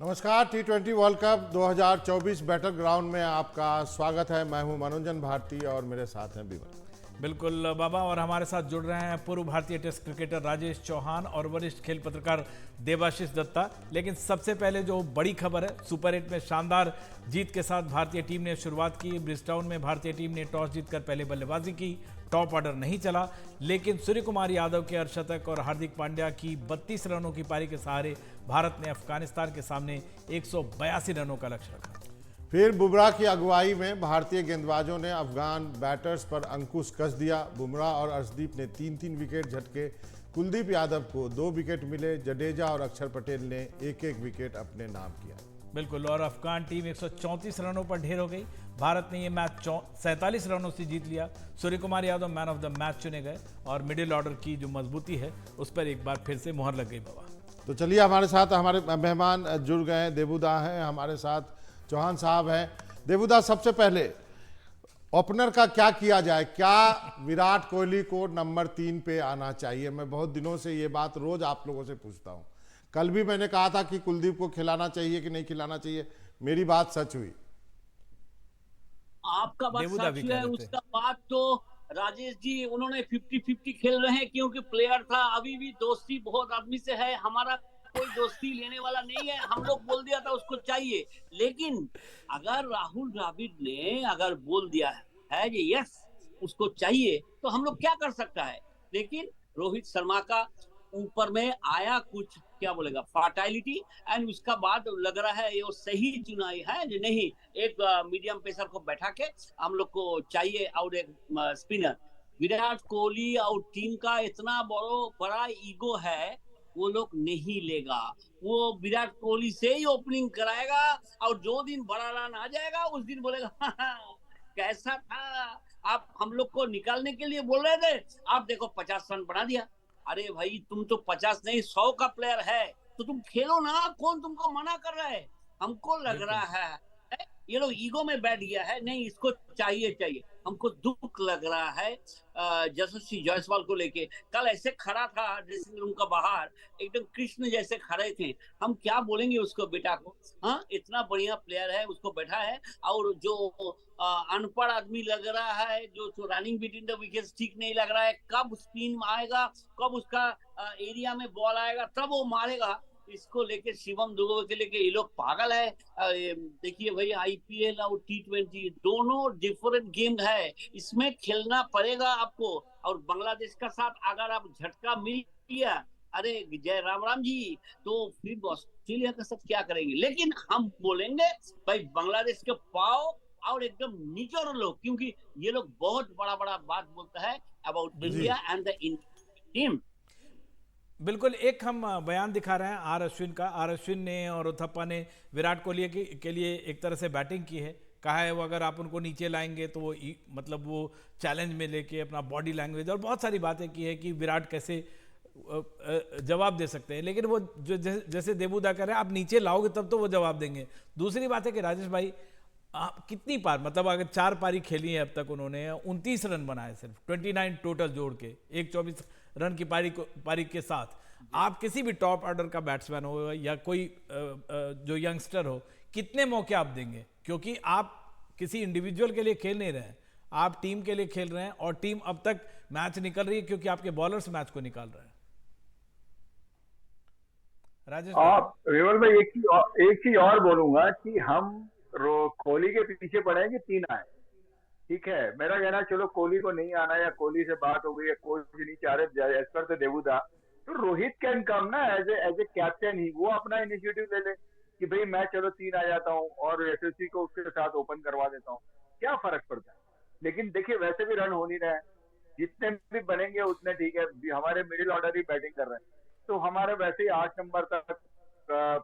नमस्कार। T20 world cup 2024 battle ground में आपका स्वागत है। मैं हूं मनोरंजन भारती और मेरे साथ हैं विमल। बिल्कुल बाबा, और हमारे साथ जुड़ रहे हैं पूर्व भारतीय टेस्ट क्रिकेटर राजेश चौहान और वरिष्ठ खेल पत्रकार देवाशीष दत्ता। लेकिन सबसे पहले जो बड़ी खबर है, सुपर 8 में शानदार जीत के साथ भारतीय टीम ने शुरुआत की। ब्रिजटाउन में भारतीय टीम ने टॉस जीतकर पहले बल्लेबाजी की। टॉप ऑर्डर नहीं चला, लेकिन सूर्य कुमार यादव के अर्धशतक और हार्दिक पांड्या की 32 रनों की पारी के सहारे भारत ने अफगानिस्तान के सामने 182 रनों का लक्ष्य रखा। फिर बुमराह की अगुवाई में भारतीय गेंदबाजों ने अफगान बैटर्स पर अंकुश कस दिया। बुमराह और अर्शदीप ने 3-3 विकेट झटके। कुलदीप यादव को 2 विकेट मिले। जडेजा और अक्षर पटेल ने एक एक विकेट अपने नाम किया। बिल्कुल, और अफगान टीम 134 रनों पर ढेर हो गई। भारत ने ये मैच 47 रनों से जीत लिया। Surya Kumar Yadav man of the match चुने गए और मिडिल ऑर्डर की जो मजबूती है उस पर एक बार फिर से मुहर लग गई बाबा। तो चलिए, हमारे साथ हमारे मेहमान जुड़ गए हैं। देबूदा हैं हमारे साथ, चौहान साहब हैं। देबूदा, सबसे पहले ओपनर का क्या किया जाए? क्या विराट कोहली को नंबर 3 पे आना चाहिए? मैं बहुत दिनों से ये बात रोज आप लोगों से पूछता हूं। कल भी मैंने कहा था कि कुलदीप को खिलाना चाहिए कि नहीं खिलाना चाहिए। मेरी बात सच हुई? आपका बात सच है। उसका बात तो राजेश जी, उन्होंने 50-50 खेल रहे हैं, क्योंकि प्लेयर था। अभी भी दोस्ती बहुत आदमी से है, हमारा कोई दोस्ती लेने वाला नहीं है। हम लोग बोल दिया था उसको चाहिए, लेकिन अगर राहुल द्रविड़ ने अगर बोल दिया है कि यस उसको चाहिए, तो हम लोग क्या कर सकता है। लेकिन रोहित शर्मा का ऊपर में आया कुछ, क्या बोलेगा, फार्टाइलिटी, एंड उसका बाद लग रहा है ये सही चुनाई है कि नहीं। एक मीडियम पेसर को बैठा के हम लोग को चाहिए और एक स्पिनर। विराट कोहली और टीम का इतना बड़ा ईगो है, वो लोग नहीं लेगा। वो विराट कोहली से ही ओपनिंग कराएगा और जो दिन बड़ा रन आ जाएगा उस दिन बोलेगा कैसा था, आप हम लोग को निकालने के लिए बोल रहे थे, आप देखो 50 रन बना दिया। अरे भाई, तुम तो 50 नहीं 100 का प्लेयर है, तो तुम खेलो ना। कौन तुमको मना कर रहा है? हमको लग रहा है ये लोग ईगो में बैठ गया है। नहीं, इसको चाहिए चाहिए। हमको दुख लग रहा है यशस्वी जायसवाल को लेके। कल ऐसे खड़ा था ड्रेसिंग रूम का बाहर, एकदम कृष्ण जैसे खड़े थे। हम क्या बोलेंगे उसको, बेटा को? हाँ, इतना बढ़िया प्लेयर है, उसको बैठा है। और जो अनपढ़ आदमी लग रहा है, जो रनिंग बिटवीन द विकेट्स ठीक नहीं लग रहा है, कब स्पिन आएगा, कब उसका एरिया में बॉल आएगा, तब वो मारेगा। इसको लेके, शिवम दुबे के लेके ये लोग पागल है। देखिए भाई, आईपीएल और T20 दोनों डिफरेंट गेम है, इसमें खेलना पड़ेगा आपको। और बांग्लादेश का साथ अगर आप झटका मिल गया, अरे जय राम राम जी, तो फिर ऑस्ट्रेलिया के साथ क्या करेंगे। लेकिन हम बोलेंगे भाई, बांग्लादेश के पाओ और एकदम निचोड़ लो, क्योंकि ये लोग बहुत बड़ा बड़ा बात बोलता है about India and the team. बिल्कुल, एक हम बयान दिखा रहे हैं आर अश्विन का। आर अश्विन ने और उथप्पा ने विराट कोहली के लिए एक तरह से बैटिंग की है। कहा है वो अगर आप उनको नीचे लाएंगे तो वो मतलब वो चैलेंज में लेके अपना बॉडी लैंग्वेज और बहुत सारी बातें की है कि विराट कैसे जवाब दे सकते हैं। लेकिन वो जो जैसे देबूदा कह रहे हैं, आप नीचे लाओगे तब तो वो जवाब देंगे। दूसरी बात है कि राजेश भाई, कितनी पार, मतलब अगर 4 पारी खेली है अब तक, उन्होंने 29 रन बनाए, सिर्फ 29 टोटल जोड़ के, 124 रन की पारी के साथ। आप किसी भी टॉप ऑर्डर का बैट्समैन हो या कोई जो यंगस्टर हो, कितने मौके आप देंगे? क्योंकि आप किसी इंडिविजुअल के लिए खेल नहीं रहे हैं, आप टीम के लिए खेल रहे हैं, और टीम अब तक मैच निकल रही है क्योंकि आपके बॉलर्स मैच को निकाल रहे हैं। राजेश विमल भाई, एक चीज और बोलूंगा कि हम कोहली के पीछे पड़े हैं कि 3 आए। ठीक है, मेरा कहना, चलो कोहली को नहीं आना या कोहली से बात हो गई है, कोच नहीं चाह रहे एज पर द देबूदा, तो रोहित कैन कम ना एज ए कैप्टन ही। वो अपना इनिशिएटिव ले ले कि भाई मैं चलो 3 आ जाता हूँ और यशस्वी को उसके साथ ओपन करवा देता हूँ, क्या फर्क पड़ता है। लेकिन देखिए, वैसे भी रन हो नहीं रहे हैं, जितने भी बनेंगे उतने ठीक है। हमारे मिडिल ऑर्डर ही बैटिंग कर रहे हैं, तो हमारे वैसे ही 8 नंबर तक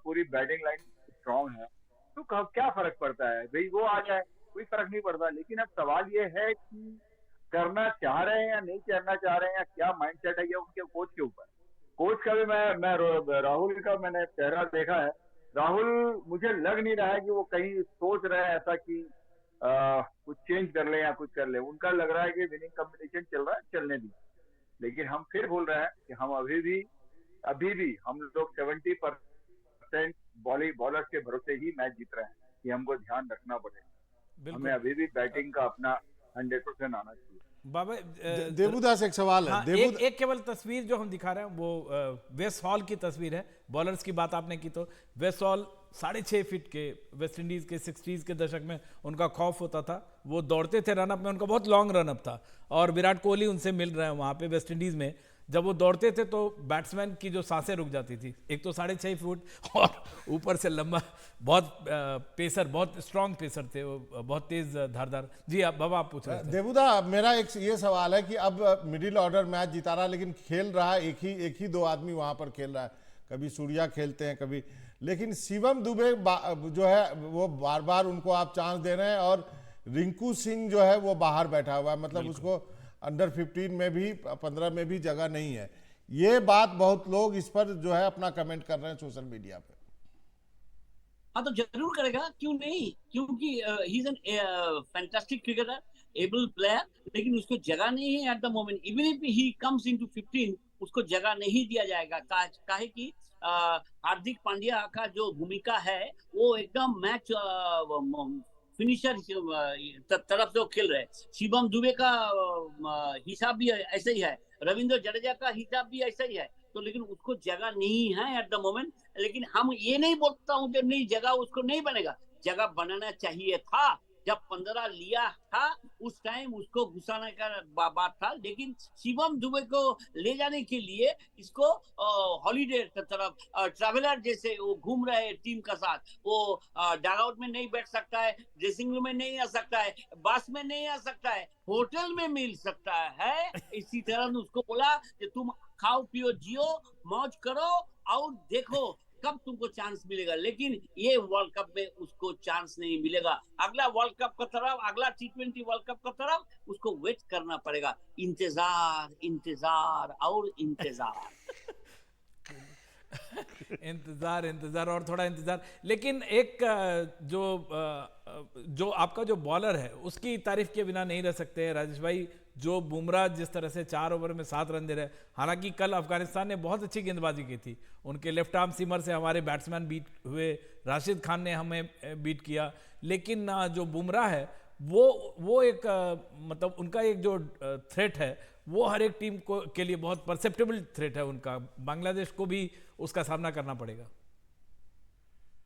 पूरी बैटिंग लाइन स्ट्रांग है, तो क्या फर्क पड़ता है भाई, वो आ जाए, कोई फर्क नहीं पड़ता। लेकिन अब सवाल ये है कि करना चाह रहे हैं या नहीं करना चाह रहे हैं, या क्या माइंडसेट है, ये उनके कोच के ऊपर। कोच का भी मैं राहुल का मैंने चेहरा देखा है। राहुल, मुझे लग नहीं रहा है कि वो कहीं सोच रहे हैं ऐसा कि कुछ चेंज कर ले या कुछ कर ले। उनका लग रहा है कि विनिंग कॉम्बिनेशन चल रहा है, चलने दी। लेकिन हम फिर बोल रहे हैं कि हम अभी भी हम लोग 70% बॉलर्स के भरोसे ही मैच जीत रहे हैं, ये हमको ध्यान रखना पड़ेगा। हमें बिल्कुल अभी भी बैटिंग का अपना 100% आना चाहिए। बाबा देवुदास एक सवाल है। हाँ, एक केवल तस्वीर जो हम दिखा रहे हैं वो वेस्ट हॉल की तस्वीर है। बॉलर्स की बात आपने की तो वेस्ट हॉल 6.5 फीट के, वेस्ट इंडीज के 60s के दशक में उनका खौफ होता था। वो दौड़ते थे रनअप में, उनका बहुत लॉन्ग रनअप था और विराट कोहली उनसे मिल रहे हैं वहाँ पे वेस्ट इंडीज में। जब वो दौड़ते थे तो बैट्समैन की जो सांसें रुक जाती थी। एक तो 6.5 फुट और ऊपर से लंबा, बहुत पेसर, बहुत स्ट्रांग पेसर थे वो, बहुत तेज धारदार। जी आप बाबा आप पूछ रहे थे। देवुदा मेरा एक ये सवाल है कि अब मिडिल ऑर्डर मैच जिता रहा है, लेकिन खेल रहा है एक ही दो आदमी वहां पर खेल रहा है। कभी सूर्या खेलते हैं कभी, लेकिन शिवम दुबे जो है वो बार बार उनको आप चांस दे रहे हैं, और रिंकू सिंह जो है वो बाहर बैठा हुआ है, मतलब उसको अंडर 15 में भी 15 में भी जगह नहीं है। ये बात बहुत लोग इस पर जो है अपना कमेंट कर रहे हैं सोशल मीडिया पे। हाँ तो जरूर करेगा, क्यों नहीं, क्योंकि he is an fantastic cricketer, able player, लेकिन उसको जगह नहीं है eight the moment. Even if he comes into 15 उसको जगह नहीं दिया जाएगा। काहे कि हार्दिक पांड्या का जो भूमिका है वो एकदम मैच फिनिशर तरफ से खेल रहे हैं। शिवम दुबे का हिसाब भी ऐसा ही है, रविंद्र जडेजा का हिसाब भी ऐसा ही है। तो लेकिन उसको जगह नहीं है एट द मोमेंट। लेकिन हम ये नहीं बोलता हूँ कि नहीं जगह उसको नहीं बनेगा, जगह बनाना चाहिए था। जब 15 लिया था उस टाइम उसको घुसाने का बात था, लेकिन शिवम दुबे को ले जाने के लिए इसको हॉलीडे तरफ ट्रैवलर जैसे वो घूम रहे हैं टीम का साथ, वो डगआउट में नहीं बैठ सकता है, ड्रेसिंग रूम में नहीं आ सकता है, बस में नहीं आ सकता है, होटल में मिल सकता है। इसी तरह उसको बोला कि तुम खाओ पियो जियो मौज करो और देखो कब तुमको चांस मिलेगा। लेकिन ये वर्ल्ड कप में उसको चांस नहीं मिलेगा। अगला वर्ल्ड कप का तरफ, अगला T20 वर्ल्ड कप का तरफ उसको वेट करना पड़ेगा। इंतजार इंतजार और इंतजार इंतजार इंतजार और थोड़ा इंतजार। लेकिन एक जो आपका जो बॉलर है उसकी तारीफ के बिना नहीं रह सकते राजेश भाई। जो बुमराह जिस तरह से 4 ओवर में 7 रन दे रहे हैं, हालांकि कल अफगानिस्तान ने बहुत अच्छी गेंदबाजी की थी, उनके लेफ्ट आर्म सीमर से हमारे बैट्समैन बीट हुए, राशिद खान ने हमें बीट किया, लेकिन जो बुमराह है वो एक मतलब उनका एक जो थ्रेट है वो हर एक टीम को के लिए बहुत परसेप्टेबल थ्रेट है उनका। बांग्लादेश को भी उसका सामना करना पड़ेगा।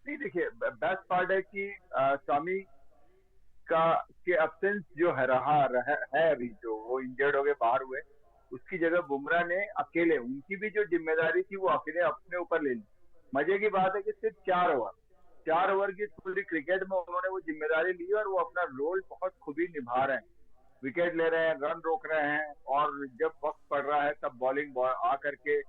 नहीं देखिए, बेस्ट पार्ट है कि स्वामी का के एब्सेंस जो है है अभी, जो वो इंजर्ड हो गए बाहर हुए, उसकी जगह बुमराह ने अकेले, उनकी भी जो जिम्मेदारी थी वो अकेले अपने ऊपर ले ली। मजे की बात है कि सिर्फ 4 ओवर की पूरी क्रिकेट में उन्होंने वो जिम्मेदारी ली और वो अपना रोल बहुत खूबी निभा रहे हैं। विकेट ले रहे हैं, रन रोक रहे हैं, और जब वक्त पड़ रहा है तब बॉलिंग आ करके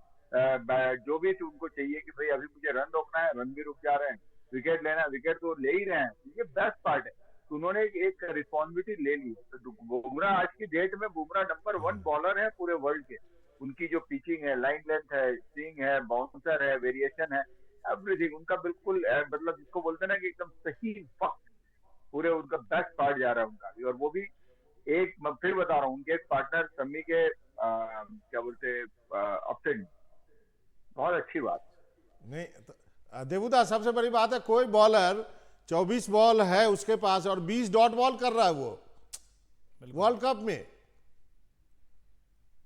जो भी उनको चाहिए कि भाई अभी मुझे रन रोकना है, रन भी रुक जा रहे हैं, विकेट लेना है, विकेट तो ले ही रहे हैं। ये बेस्ट पार्ट है। तो उन्होंने एक रिस्पॉन्सिबिलिटी ले ली। तो बुमराह आज की डेट में बुमराह नंबर 1 बॉलर है पूरे वर्ल्ड के। उनकी जो पिचिंग है, लाइन लेंथ है, स्विंग है, बाउंसर है, वेरिएशन है, एवरीथिंग उनका बिल्कुल मतलब जिसको बोलते हैं ना कि एकदम सही वक्त, पूरे उनका बेस्ट पार्ट जा रहा है उनका भी। और वो भी एक, मैं फिर बता रहा हूँ, उनके एक पार्टनर शम्मी के क्या बोलते अपसेंट, बहुत अच्छी बात नहीं तो देवुदा सबसे बड़ी बात है, कोई बॉलर 24 बॉल है उसके पास और 20 डॉट बॉल कर रहा है वो वर्ल्ड कप में।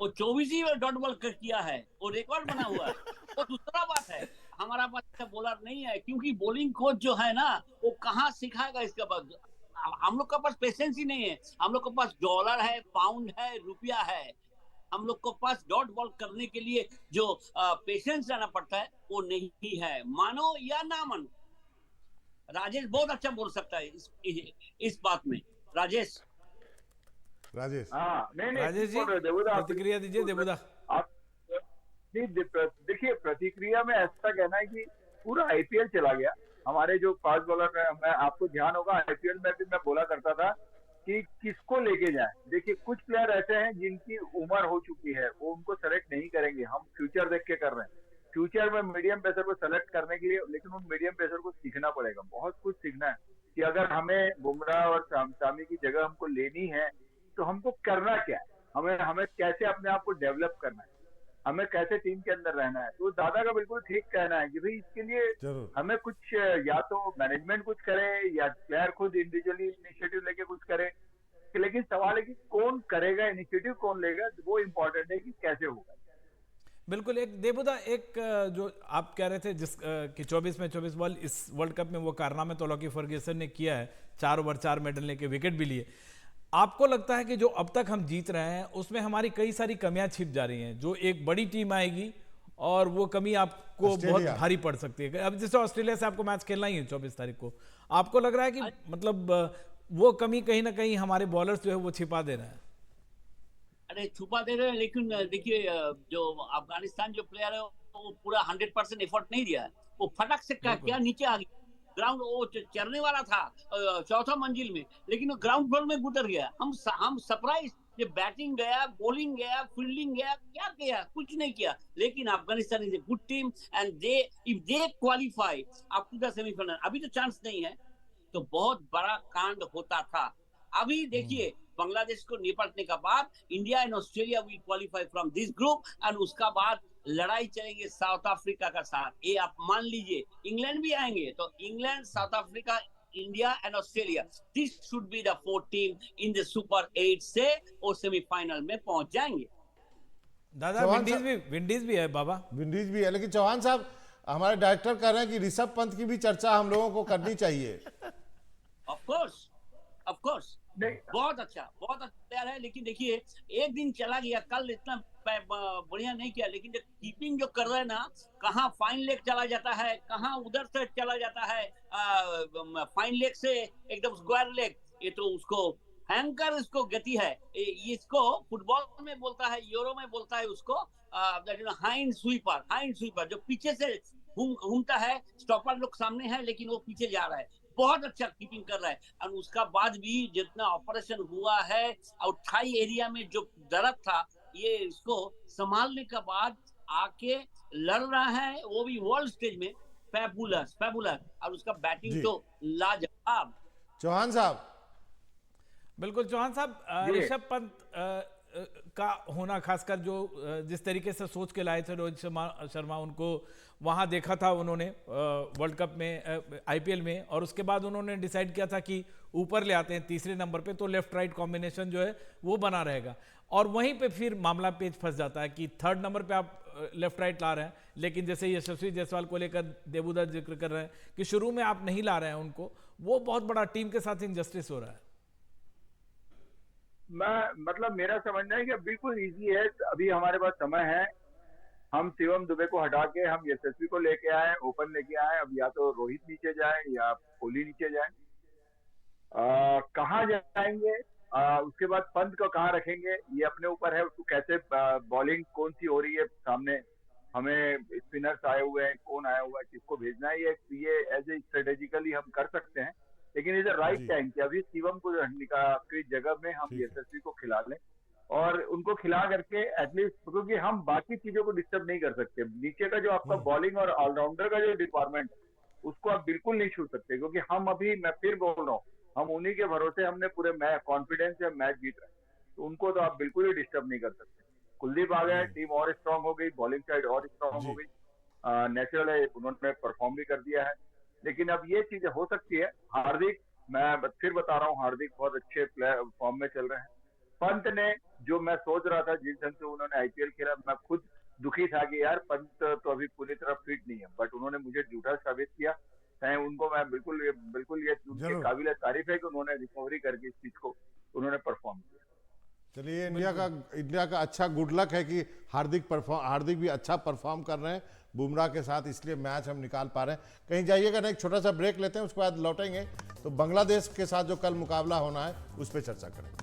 वो 24 ही डॉट बॉल किया है, वो रिकॉर्ड बना हुआ है। तो दूसरा बात है, हमारा पास अच्छा बॉलर नहीं है, क्योंकि बॉलिंग कोच जो है ना वो कहाँ सिखाएगा इसके बाद। हम लोग के पास पेशेंस ही नहीं है। हम लोग के पास डॉलर है, पाउंड है, रुपया है, हम लोग को पास डॉट बॉल करने के लिए जो पेशेंस रहना पड़ता है वो नहीं है। मानो या ना मानो, राजेश बहुत अच्छा बोल सकता है इस बात में। राजेश हाँ, नहीं राजेश जी प्रतिक्रिया दीजिए। देवुदा आप देखिए, प्रतिक्रिया में ऐसा कहना है कि पूरा आईपीएल चला गया। हमारे जो फास्ट बॉलर है, मैं आपको ध्यान होगा आईपीएल में भी मैं बोला करता था कि किसको लेके जाए। देखिए, कुछ प्लेयर ऐसे हैं जिनकी उम्र हो चुकी है, वो उनको सेलेक्ट नहीं करेंगे। हम फ्यूचर देख के कर रहे हैं। फ्यूचर में मीडियम पेसर को सेलेक्ट करने के लिए, लेकिन उन मीडियम पेसर को सीखना पड़ेगा, बहुत कुछ सीखना है कि अगर हमें बुमराह और शामी की जगह हमको लेनी है तो हमको करना क्या है, हमें कैसे अपने आप को डेवलप करना है। हमें कैसे टीम के अंदर रहना है। तो दादा का बिल्कुल ठीक कहना है कि भाई इसके लिए जरूर। हमें कुछ या तो मैनेजमेंट कुछ करे या प्लेयर खुद इंडिविजुअली इनिशिएटिव लेके कुछ करे, लेकिन सवाल है कि कौन करेगा, इनिशिएटिव कौन लेगा, वो इम्पोर्टेंट है कि कैसे होगा। बिल्कुल। एक देवुदा, एक जो आप कह रहे थे जिस कि 24 में 24 बॉल इस वर्ल्ड कप में वो कारनामे तो लॉकी फर्ग्यूसन ने किया है, 4 ओवर 4 मेडल लेके विकेट भी लिए। आपको लगता है कि जो अब तक हम जीत रहे हैं उसमें हमारी कई सारी कमियां छिप जा रही हैं, जो एक बड़ी टीम आएगी और वो कमी आपको बहुत ऑस्ट्रेलिया। भारी पड़ सकती है। अब जैसे ऑस्ट्रेलिया से आपको मैच खेलना ही है 24 तारीख को, आपको लग रहा है कि मतलब वो कमी कहीं ना कहीं हमारे बॉलर्स जो है वो छिपा दे रहे हैं? अरे छुपा दे रहे हैं, लेकिन देखिए जो अफगानिस्तान जो प्लेयर है वो पूरा 100% एफर्ट नहीं दिया है। वो फटक से क्या नीचे आ गया, ग्राउंड वो चढ़ने वाला था चौथा मंजिल में, लेकिन वो ग्राउंड फ्लोर में गुजर गया। हम सरप्राइज, ये बैटिंग गया, बॉलिंग गया, फील्डिंग गया, क्या किया, कुछ नहीं किया। लेकिन Afghanistan is a good team and they if they qualify up to the semifinal, अभी तो चांस नहीं है, तो बहुत बड़ा कांड होता था। अभी देखिए बांग्लादेश को निपटने का बाद India and Australia will qualify from this group and उसका बाद लड़ाई चलेंगे साउथ अफ्रीका का साथ। ये आप मान लीजिए, इंग्लैंड भी आएंगे, तो England, south Africa, India and Australia, this should be the 4 team in the super 8 से वो सेमीफाइनल में पहुंच जाएंगे। दादा विंडीज भी है बाबा, विंडीज भी है, लेकिन चौहान साहब हमारे डायरेक्टर कह रहे हैं कि ऋषभ पंत की भी चर्चा हम लोगों को करनी चाहिए। ऑफ कोर्स बहुत अच्छा प्लेयर है, लेकिन देखिए एक दिन चला गया, कल इतना बढ़िया नहीं किया, लेकिन कीपिंग जो कर रहे हैं ना, कहाँ फाइन लेग चला जाता है, कहाँ उधर से चला जाता है, फाइन लेग से एकदम स्क्वायर लेग, ये तो उसको हैंकर, इसको गति है, इसको फुटबॉल में बोलता है, यूरो में बोलता है उसको हाइंड स्वीपर, जो पीछे से घूमता है, स्टॉपर लोग सामने है लेकिन वो पीछे जा रहा है। बहुत अच्छा कीपिंग कर रहा है। और उसका बाद भी जितना ऑपरेशन हुआ है और थाई एरिया में जो दर्द था, ये इसको संभालने के बाद आके लड़ रहा है, वो भी वर्ल्ड स्टेज में। फैबुलर और उसका बैटिंग तो लाजवाब। चौहान साहब, बिल्कुल चौहान साहब, ऋषभ पंत का होना, खासकर जो जिस तरीके से सोच के लाए थे रोहित शर्मा उनको वहां देखा था उन्होंने वर्ल्ड कप में, आईपीएल में, और उसके बाद उन्होंने डिसाइड किया था कि ऊपर ले आते हैं तीसरे नंबर पे, तो लेफ्ट राइट कॉम्बिनेशन जो है वो बना रहेगा। और वहीं पे फिर मामला पेच फंस जाता है कि 3rd नंबर पे आप लेफ्ट राइट ला रहे हैं, लेकिन जैसे यशस्वी जायसवाल को लेकर देवुदा जिक्र कर रहे हैं कि शुरू में आप नहीं ला रहे हैं उनको, वो बहुत बड़ा टीम के साथ इनजस्टिस हो रहा है। मतलब मेरा समझना है कि बिल्कुल इजी है, अभी हमारे पास समय है, हम शिवम दुबे को हटा के हम यशस्वी को लेके आए, ओपन लेके आए। अब या तो रोहित नीचे जाए या कोहली नीचे जाए, कहाँ जाएंगे, उसके बाद पंत को कहाँ रखेंगे, ये अपने ऊपर है। उसको कैसे बॉलिंग कौन सी हो रही है, सामने हमें स्पिनर्स आए हुए हैं, कौन आया हुआ है, किसको भेजना है, ये एज ए स्ट्रेटेजिकली हम कर सकते हैं। लेकिन इधर राइट टाइम कि अभी शिवम को की जगह में हम यशस्वी को खिला लें और उनको खिला करके एटलीस्ट, क्योंकि हम बाकी चीजों को डिस्टर्ब नहीं कर सकते। नीचे का जो आपका बॉलिंग और ऑलराउंडर का जो डिपार्टमेंट, उसको आप बिल्कुल नहीं छू सकते, क्योंकि हम अभी, मैं फिर बोल रहा हूँ, हम उन्हीं के भरोसे हमने पूरे कॉन्फिडेंस से मैच जीत रहे हैं, तो उनको तो आप बिल्कुल ही डिस्टर्ब नहीं कर सकते। कुलदीप आ गए, टीम और स्ट्रांग हो गई, बॉलिंग साइड और स्ट्रांग हो गई, नेचुरल है, उन्होंने परफॉर्म भी कर दिया है। लेकिन अब ये चीजें हो सकती है। हार्दिक, मैं फिर बता रहा हूँ, हार्दिक बहुत अच्छे प्लेयर फॉर्म में चल रहे हैं। पंत ने, जो मैं सोच रहा था जिस ढंग से उन्होंने आईपीएल खेला, मैं खुद दुखी था कि यार पंत तो अभी पूरी तरह फिट नहीं है, बट उन्होंने मुझे झूठा साबित किया। उनको मैं बिल्कुल ये उनके काबिल तारीफ है कि उन्होंने रिकवरी करके इस चीज को उन्होंने परफॉर्म किया। चलिए, इंडिया का अच्छा गुड लक है कि हार्दिक भी अच्छा परफॉर्म कर रहे हैं बुमराह के साथ, इसलिए मैच हम निकाल पा रहे हैं। कहीं जाइएगा ना, एक छोटा सा ब्रेक लेते हैं, उसके बाद लौटेंगे तो बांग्लादेश के साथ जो कल मुकाबला होना है उस पर चर्चा करेंगे।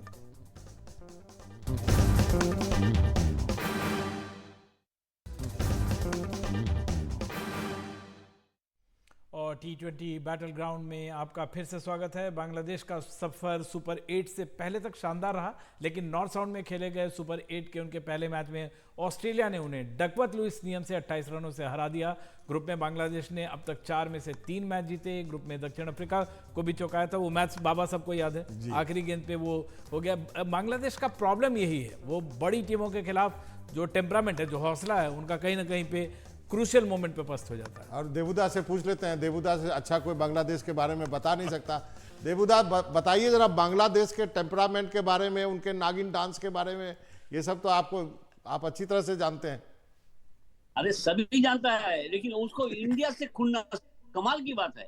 और T20 बैटल ग्राउंड में आपका फिर से स्वागत है। बांग्लादेश का सफर सुपर 8 से पहले तक शानदार रहा, लेकिन नॉर्थ साउंड में खेले गए सुपर 8 के उनके पहले मैच में ऑस्ट्रेलिया ने उन्हें डकवर्थ लुईस नियम से 28 रनों से हरा दिया। ग्रुप में बांग्लादेश ने अब तक 4 में से 3 मैच जीते। ग्रुप में दक्षिण अफ्रीका को भी चौंकाया था, वो मैच बाबा सबको याद है, आखिरी गेंद पे वो हो गया। बांग्लादेश का प्रॉब्लम यही है, वो बड़ी टीमों के खिलाफ जो टेम्परामेंट है, जो हौसला है उनका, कहीं ना कहीं पे क्रूशियल मोमेंट पे पस्त हो जाता है। और देवुदा से पूछ लेते हैं, देवुदा से अच्छा कोई बांग्लादेश के बारे में बता नहीं सकता। देवुदा बताइए जरा बांग्लादेश के टेम्परामेंट के बारे में, उनके नागिन डांस के बारे में। ये सब तो आप अच्छी तरह से जानते हैं। अरे सभी जानता है, लेकिन उसको इंडिया से खुलना कमाल की बात है।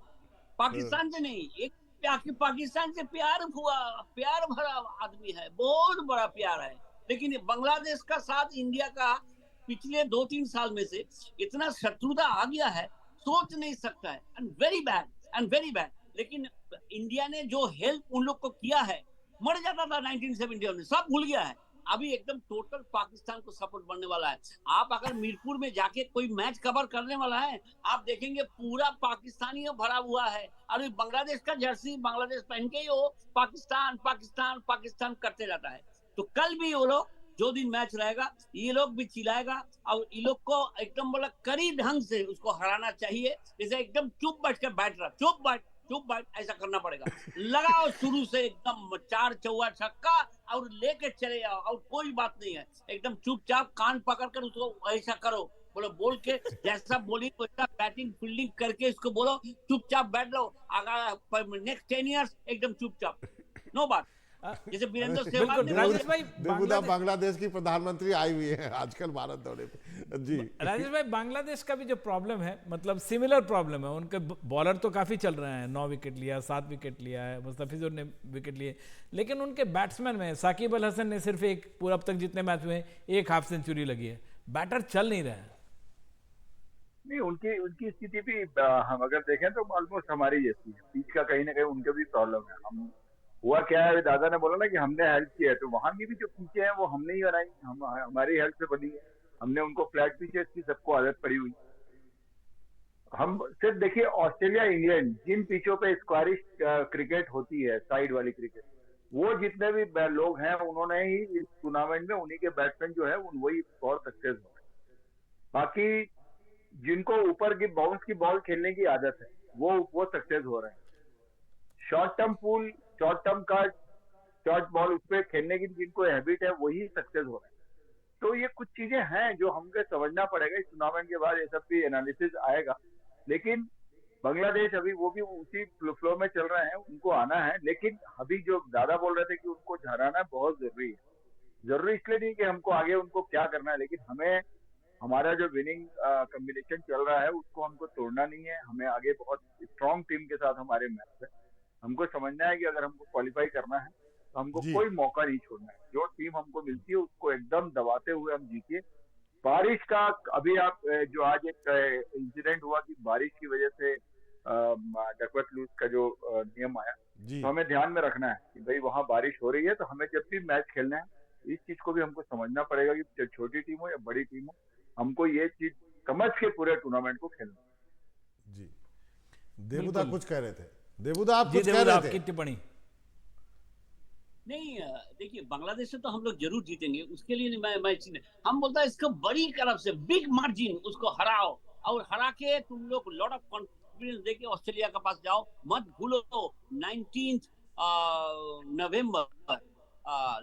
पाकिस्तान से नहीं, एक पाकिस्तान से प्यार हुआ, प्यार भरा आदमी है, बहुत बड़ा प्यार है। लेकिन बांग्लादेश का साथ इंडिया का पिछले 2-3 साल में से इतना शत्रुता आ गया है, सोच नहीं सकता है। And very bad. लेकिन इंडिया ने जो हेल्प उन लोग को किया है, मर जाता था 1971 में, सब भूल गया है। अभी एकदम टोटल पाकिस्तान को सपोर्ट बनने वाला है। आप अगर मीरपुर में जाके कोई मैच कवर करने वाला है, आप देखेंगे पूरा पाकिस्तानी भरा हुआ है। अरे बांग्लादेश का जर्सी बांग्लादेश पहन के ही वो पाकिस्तान पाकिस्तान पाकिस्तान करते रहता है। तो कल भी वो लोग जो दिन मैच रहेगा, ये लोग भी चिल्लाएगा और ये लोग को एकदम बोला कड़ी ढंग से उसको हराना चाहिए। जैसे एकदम चुप बैठ कर बैठ रहा, चुप बैठ ऐसा करना पड़ेगा। लगाओ शुरू से एकदम 4 चौका छक्का और लेके चले जाओ, और कोई बात नहीं है। एकदम चुपचाप कान पकड़ कर उसको ऐसा करो, बोलो बोल के जैसा बोली वैसा बैटिंग फील्डिंग करके इसको बोलो चुपचाप बैठ लो। अगर नेक्स्ट 10 इयर्स एकदम चुपचाप, नो बात। जैसे वीरेंद्र सहवाग ने, राजेश भाई, देवुदा बांग्लादेश की प्रधानमंत्री आई हुई है आजकल भारत दौरे पे। जी राजेश भाई, बांग्लादेश का भी जो प्रॉब्लम है, मतलब सिमिलर प्रॉब्लम है। उनके बॉलर तो काफी चल रहे हैं, 9 विकेट लिया, 7 विकेट लिया है, मुस्तफिजुर ने विकेट लिए, लेकिन उनके बैट्समैन में साकिब अल हसन ने सिर्फ एक पूरा अब तक जितने मैच में 1 हाफ सेंचुरी लगी है। बैटर चल नहीं रहे हैं। नहीं, उनकी स्थिति भी हम अगर देखें तो ऑलमोस्ट हमारी जैसी है। पिच का कहीं ना कहीं उनके भी प्रॉब्लम है। हम हुआ क्या है, दादा ने बोला ना कि हमने हेल्प किया है, तो वहां की भी जो पिचें हैं वो हमने ही बनाई, हमारी हेल्प से बनी है। हमने उनको फ्लैट पिचेस की सबको आदत पड़ी हुई। हम सिर्फ देखिए ऑस्ट्रेलिया, इंग्लैंड, जिन पिचों पे स्क्वारिश क्रिकेट होती है, साइड वाली क्रिकेट, वो जितने भी लोग हैं उन्होंने ही इस टूर्नामेंट में उन्हीं के बैट्समैन जो है वही बहुत सक्सेस हुए। बाकी जिनको ऊपर की बाउंस की बॉल खेलने की आदत है वो सक्सेस हो रहे हैं। Short term pool, short term का शॉर्ट बॉल उस पर खेलने की जिनको हैबिट है वही सक्सेस हो रहे हैं। तो ये कुछ चीजें हैं जो हमको समझना पड़ेगा। इस टूर्नामेंट के बाद ये सब भी एनालिसिस आएगा। लेकिन बांग्लादेश अभी वो भी उसी फ्लो में चल रहे हैं, उनको आना है। लेकिन अभी जो दादा बोल रहे थे कि उनको हराना बहुत जरूरी है, जरूरी इसलिए नहीं कि हमको आगे उनको क्या करना है, लेकिन हमें हमारा जो विनिंग कॉम्बिनेशन चल रहा है उसको हमको तोड़ना नहीं है। हमें आगे बहुत स्ट्रॉन्ग टीम के साथ हमारे मैच है। हमको समझना है कि अगर हमको क्वालिफाई करना है तो हमको कोई मौका नहीं छोड़ना है। जो टीम हमको मिलती है उसको एकदम दबाते हुए हम जीतिए। बारिश का अभी आप जो आज एक इंसिडेंट हुआ कि बारिश की वजह से डकवर्थ लुईस का जो नियम आया, तो हमें ध्यान में रखना है कि भाई वहां बारिश हो रही है, तो हमें जब भी मैच खेलना है इस चीज को भी हमको समझना पड़ेगा कि छोटी टीम हो या बड़ी टीम हो, हमको ये चीज समझ के पूरे टूर्नामेंट को खेलना। जी देवुदा कुछ कह रहे थे। देवुदा आप कुछ कह रहे थे। आपकी टिप्पणी। नहीं, देखिए बांग्लादेश से तो हम लोग जरूर जीतेंगे, उसके लिए मैं हम बोलता है इसको बड़ी तरफ से बिग मार्जिन उसको हराओ, और हरा के तुम लोग लॉट ऑफ कॉन्फिडेंस देके ऑस्ट्रेलिया के पास जाओ। मत भूलो 19 नवंबर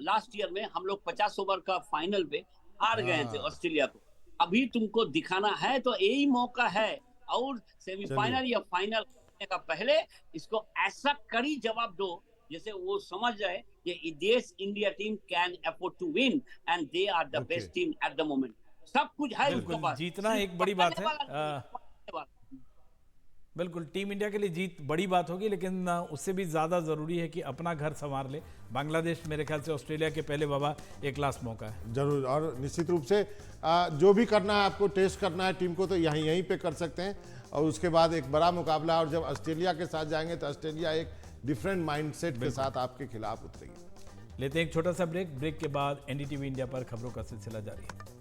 लास्ट ईयर में हम लोग 50 ओवर का फाइनल पे हार गए थे ऑस्ट्रेलिया को। अभी तुमको दिखाना है तो यही मौका है, और सेमीफाइनल या फाइनल का पहले इसको ऐसा कड़ी जवाब दो जैसे वो समझ जाए कि देश India team can afford to win and they are the best team at the moment. सब कुछ है उसके पास, जीतना एक बड़ी बात है। बिल्कुल, टीम इंडिया के लिए जीत बड़ी बात होगी, लेकिन उससे भी ज़्यादा ज़रूरी है कि अपना घर संवार ले। बांग्लादेश मेरे ख्याल से ऑस्ट्रेलिया के पहले बाबा एक लास्ट मौका है। जरूर, और निश्चित रूप से जो भी करना है, आपको टेस्ट करना है टीम को, तो यहीं पे कर सकते हैं। और उसके बाद एक बड़ा मुकाबला, और जब ऑस्ट्रेलिया के साथ जाएंगे तो ऑस्ट्रेलिया एक डिफरेंट माइंडसेट के साथ आपके खिलाफ उतरेगी। लेते हैं एक छोटा सा ब्रेक के बाद एनडीटीवी इंडिया पर खबरों का सिलसिला जारी है।